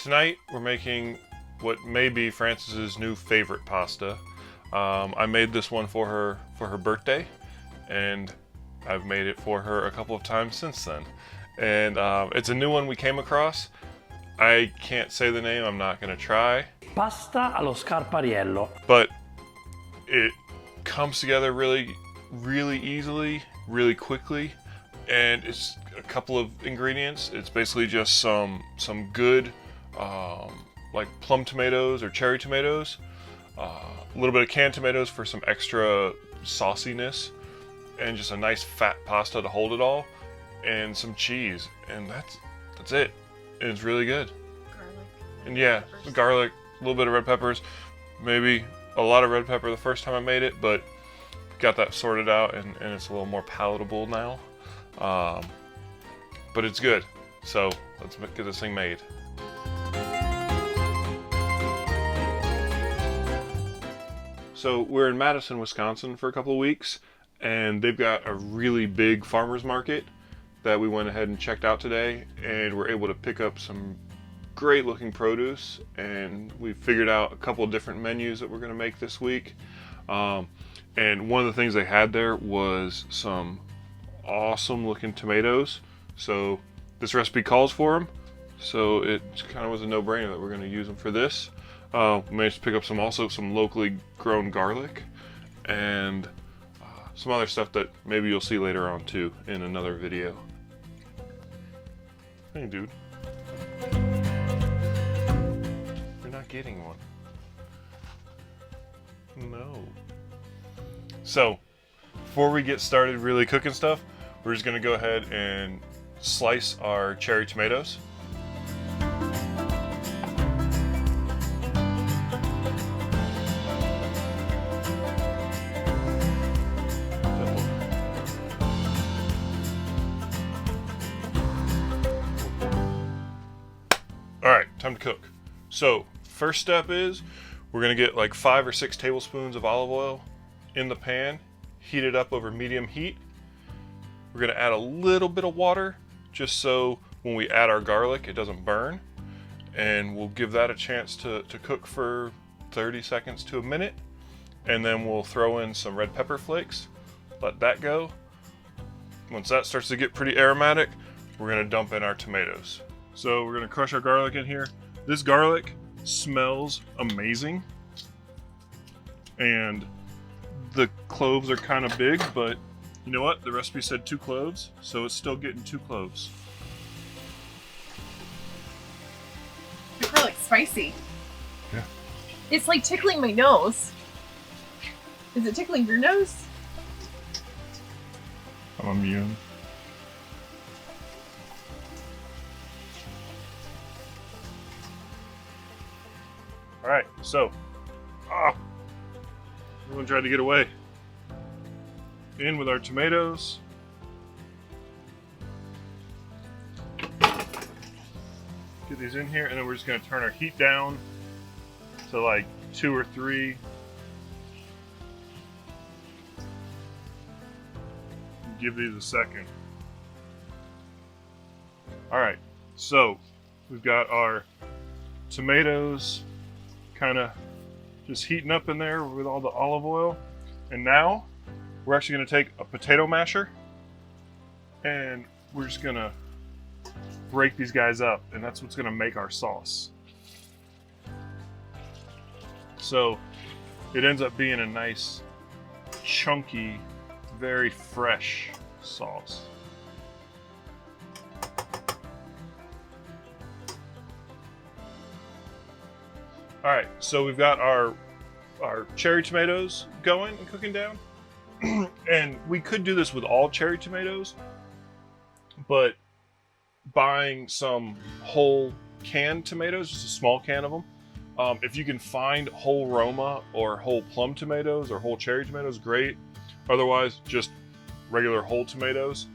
Tonight we're making what may be Francis's new favorite pasta. I made this one for her birthday, and I've made it for her a couple of times since then. And it's a new one we came across. I can't say the name, I'm not gonna try. Pasta allo scarpariello. But it comes together really easily, really quickly, and it's a couple of ingredients. It's basically just some good like plum tomatoes or cherry tomatoes, a little bit of canned tomatoes for some extra sauciness, and just a nice fat pasta to hold it all, and some cheese, and that's it. And it's really good. Garlic. And yeah, garlic, a little bit of red peppers, maybe a lot of red pepper the first time I made it, but got that sorted out, and it's a little more palatable now. But it's good, so let's get this thing made. So we're in Madison, Wisconsin for a couple of weeks, and they've got a really big farmer's market that we went ahead and checked out today, and we're able to pick up some great looking produce, and we figured out a couple of different menus that we're going to make this week. And one of the things they had there was some awesome looking tomatoes, so this recipe calls for them, so it kind of was a no-brainer that we're going to use them for this. We managed to pick up some locally grown garlic, and some other stuff that maybe you'll see later on too in another video. Hey dude, you're not getting one. No. So before we get started really cooking stuff, we're just gonna go ahead and slice our cherry tomatoes. Alright, time to cook. So first step is we're gonna get like 5 or 6 tablespoons of olive oil in the pan, heat it up over medium heat. We're gonna add a little bit of water just so when we add our garlic it doesn't burn, and we'll give that a chance to cook for 30 seconds to a minute, and then we'll throw in some red pepper flakes, let that go. Once that starts to get pretty aromatic, we're gonna dump in our tomatoes. So we're gonna crush our garlic in here. This garlic smells amazing, and the cloves are kind of big, but you know what? The recipe said 2 cloves, so it's still getting 2 cloves. The garlic's spicy. Yeah. It's like tickling my nose. Is it tickling your nose? I'm immune. Alright, so, everyone tried to get away. In with our tomatoes. Get these in here, and then we're just going to turn our heat down to like 2 or 3. And give these a second. Alright, so we've got our tomatoes kind of just heating up in there with all the olive oil, and now we're actually going to take a potato masher and we're just going to break these guys up, and that's what's going to make our sauce. So it ends up being a nice chunky, very fresh sauce. Alright, so we've got our cherry tomatoes going and cooking down. And we could do this with all cherry tomatoes, but buying some whole canned tomatoes, just a small can of them. If you can find whole Roma or whole plum tomatoes or whole cherry tomatoes, great. Otherwise, just regular whole tomatoes.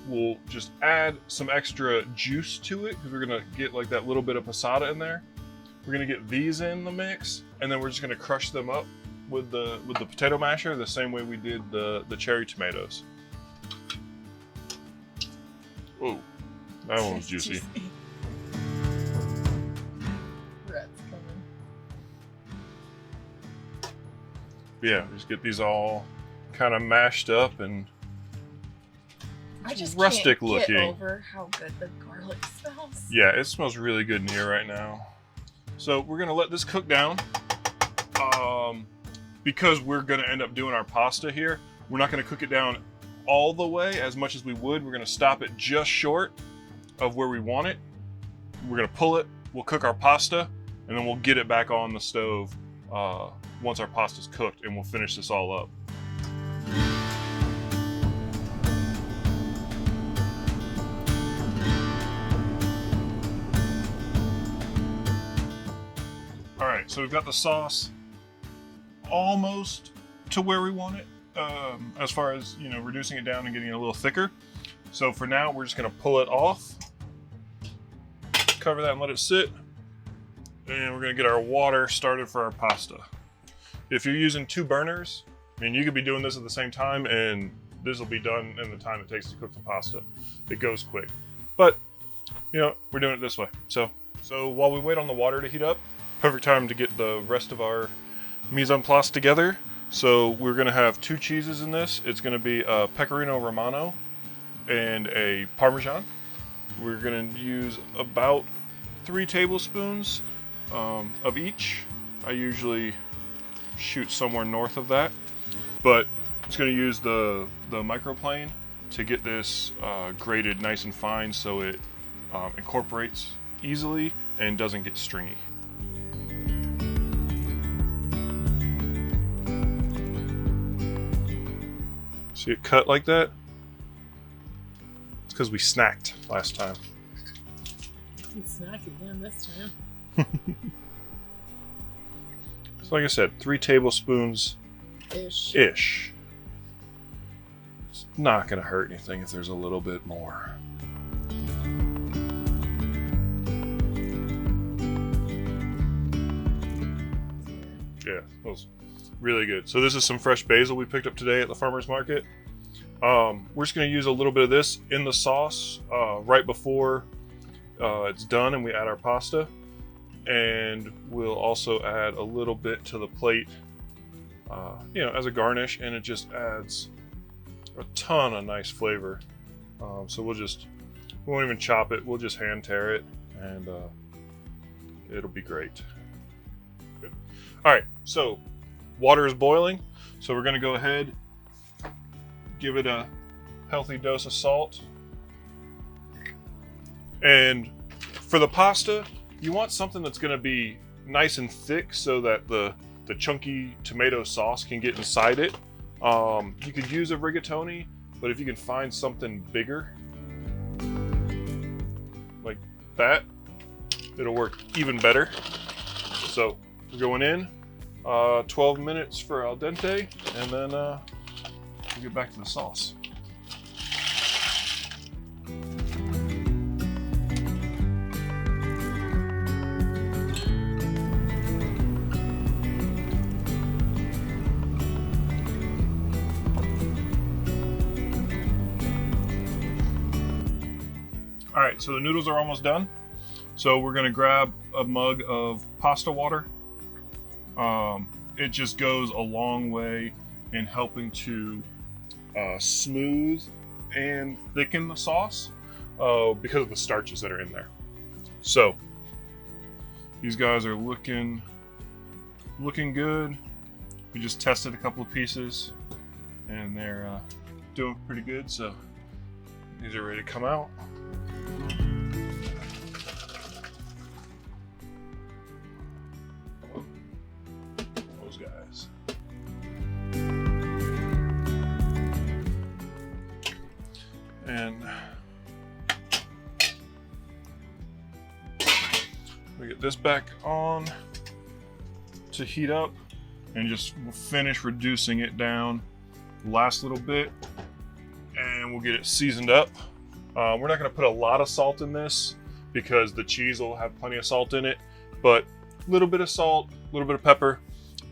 We'll just add some extra juice to it because we're gonna get like that little bit of passata in there. We're gonna get these in the mix, and then we're just gonna crush them up with the potato masher the same way we did the cherry tomatoes. Oh, that one was juicy. Yeah, just get these all kind of mashed up and I just rustic can't looking. get over how good the garlic smells. Yeah, it smells really good in here right now. So we're gonna let this cook down. Because we're gonna end up doing our pasta here, we're not gonna cook it down all the way as much as we would. We're gonna stop it just short of where we want it. We're gonna pull it, we'll cook our pasta, and then we'll get it back on the stove once our pasta's cooked, and we'll finish this all up. All right, so we've got the sauce almost to where we want it, as far as, you know, reducing it down and getting it a little thicker. So for now, we're just gonna pull it off, cover that and let it sit, and we're gonna get our water started for our pasta. If you're using 2 burners, I mean, you could be doing this at the same time, and this will be done in the time it takes to cook the pasta. It goes quick, but you know, we're doing it this way. So while we wait on the water to heat up, perfect time to get the rest of our mise en place together. So we're gonna have 2 cheeses in this. It's gonna be a Pecorino Romano and a Parmesan. We're gonna use about 3 tablespoons of each. I usually shoot somewhere north of that, but I'm just gonna use the microplane to get this grated nice and fine so it incorporates easily and doesn't get stringy. See it cut like that? It's because we snacked last time. can snack again this time. So like I said, 3 tablespoons ish. It's not gonna hurt anything if there's a little bit more. Yeah, that was really good. So this is some fresh basil we picked up today at the farmer's market. We're just going to use a little bit of this in the sauce right before it's done and we add our pasta. And we'll also add a little bit to the plate, you know, as a garnish, and it just adds a ton of nice flavor. So we won't even chop it, we'll just hand tear it, and it'll be great. Good. All right, so water is boiling, so we're gonna go ahead, give it a healthy dose of salt. And for the pasta, you want something that's gonna be nice and thick so that the chunky tomato sauce can get inside it. You could use a rigatoni, but if you can find something bigger, like that, it'll work even better. So we're going in, 12 minutes for al dente, and then we'll get back to the sauce. All right, so the noodles are almost done. So we're gonna grab a mug of pasta water. It just goes a long way in helping to smooth and thicken the sauce because of the starches that are in there. So these guys are looking good. We just tested a couple of pieces and they're doing pretty good. So these are ready to come out. Those guys. And we get this back on to heat up and just finish reducing it down the last little bit, and we'll get it seasoned up. We're not going to put a lot of salt in this because the cheese will have plenty of salt in it, but a little bit of salt, a little bit of pepper,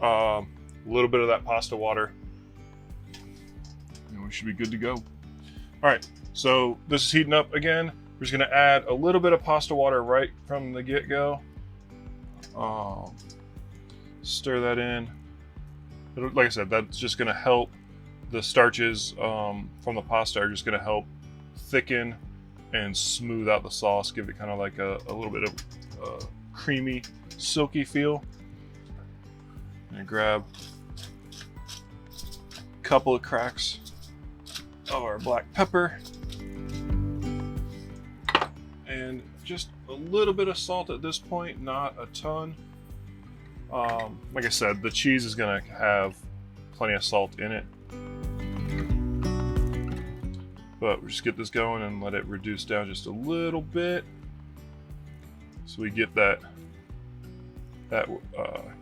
a little bit of that pasta water, and we should be good to go. All right, so this is heating up again. We're just going to add a little bit of pasta water right from the get-go. Stir that in. Like I said, that's just going to help. The starches from the pasta are just going to help thicken and smooth out the sauce, give it kind of like a little bit of creamy, silky feel. And grab a couple of cracks of our black pepper and just a little bit of salt at this point, not a ton. Like I said, the cheese is going to have plenty of salt in it. But we'll just get this going and let it reduce down just a little bit, so we get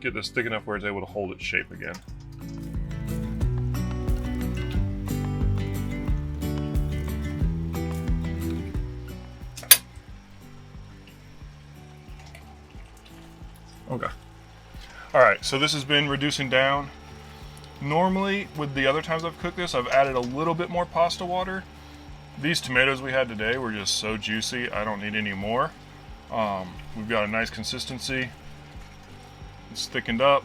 get this thick enough where it's able to hold its shape again. Okay. All right, so this has been reducing down. Normally, with the other times I've cooked this, I've added a little bit more pasta water. These tomatoes we had today were just so juicy, I don't need any more. We've got a nice consistency. It's thickened up.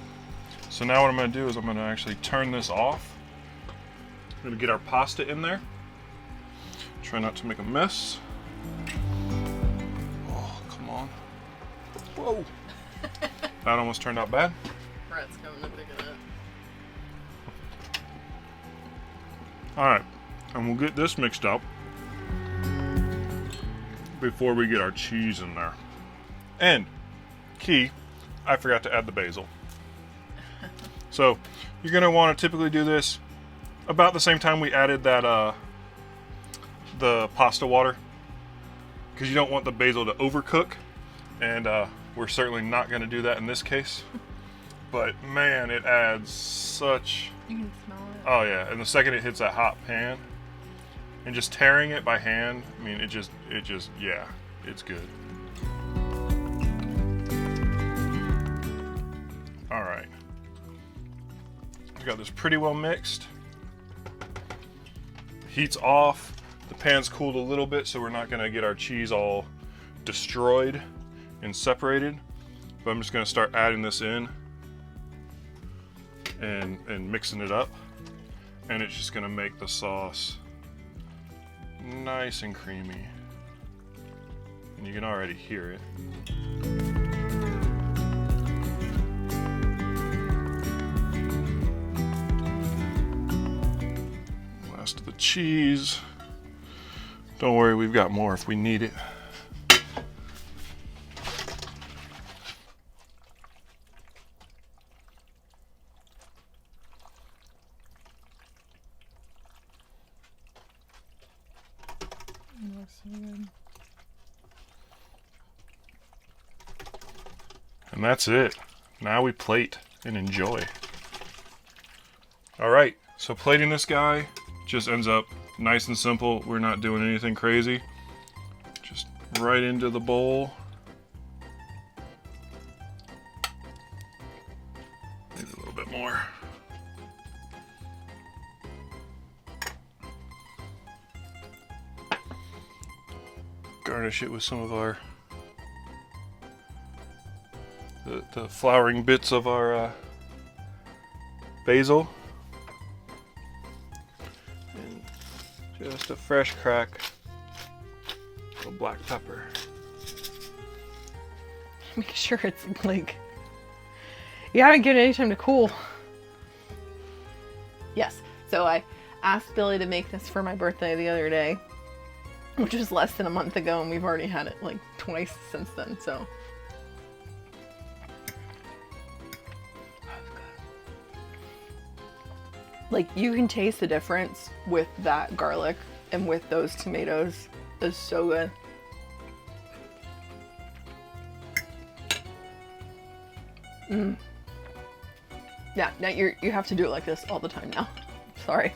So now what I'm going to do is I'm going to actually turn this off. I'm going to get our pasta in there. Try not to make a mess. Oh, come on. Whoa. That almost turned out bad. Brett's coming to pick it up. Alright, and we'll get this mixed up before we get our cheese in there. And, key, I forgot to add the basil. So, you're going to want to typically do this about the same time we added that, the pasta water, because you don't want the basil to overcook, and we're certainly not going to do that in this case. But man, it adds such... You can smell it. Oh yeah, and the second it hits that hot pan, and just tearing it by hand, I mean, it just, yeah, it's good. All right, we got this pretty well mixed. Heat's off. The pan's cooled a little bit, so we're not gonna get our cheese all destroyed and separated. But I'm just gonna start adding this in and mixing it up. And it's just gonna make the sauce nice and creamy. And you can already hear it. Last of the cheese. Don't worry, we've got more if we need it. Looks so good. And that's it. Now we plate and enjoy. All right, so plating this guy just ends up nice and simple. We're not doing anything crazy. Just right into the bowl. Maybe a little bit more. Garnish it with some of our the flowering bits of our basil, and just a fresh crack of black pepper. Make sure it's like you haven't given it any time to cool. Yes, so I asked Billy to make this for my birthday the other day, which was less than a month ago, and we've already had it like twice since then, so. Like, you can taste the difference with that garlic and with those tomatoes. It's so good. Yeah, now you have to do it like this all the time now. Sorry.